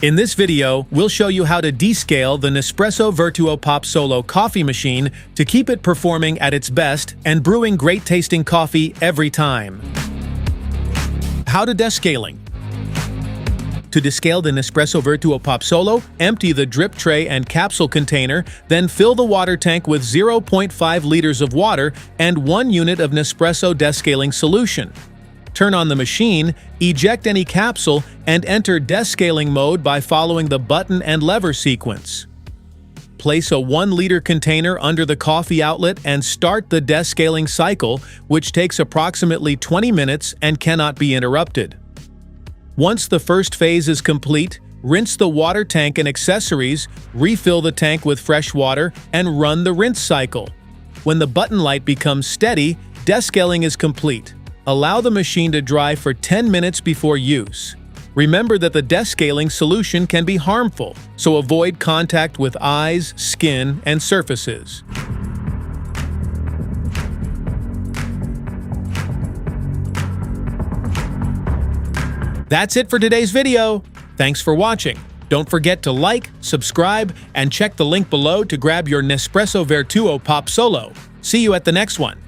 In this video, we'll show you how to descale the Nespresso Vertuo Pop Solo coffee machine to keep it performing at its best and brewing great-tasting coffee every time. How to descaling. To descale the Nespresso Vertuo Pop Solo, empty the drip tray and capsule container, then fill the water tank with 0.5 liters of water and 1 unit of Nespresso descaling solution. Turn on the machine, eject any capsule, and enter descaling mode by following the button and lever sequence. Place a 1-liter container under the coffee outlet and start the descaling cycle, which takes approximately 20 minutes and cannot be interrupted. Once the first phase is complete, rinse the water tank and accessories, refill the tank with fresh water, and run the rinse cycle. When the button light becomes steady, descaling is complete. Allow the machine to dry for 10 minutes before use. Remember that the descaling solution can be harmful, so avoid contact with eyes, skin, and surfaces. That's it for today's video. Thanks for watching. Don't forget to like, subscribe, and check the link below to grab your Nespresso Vertuo Pop Solo. See you at the next one.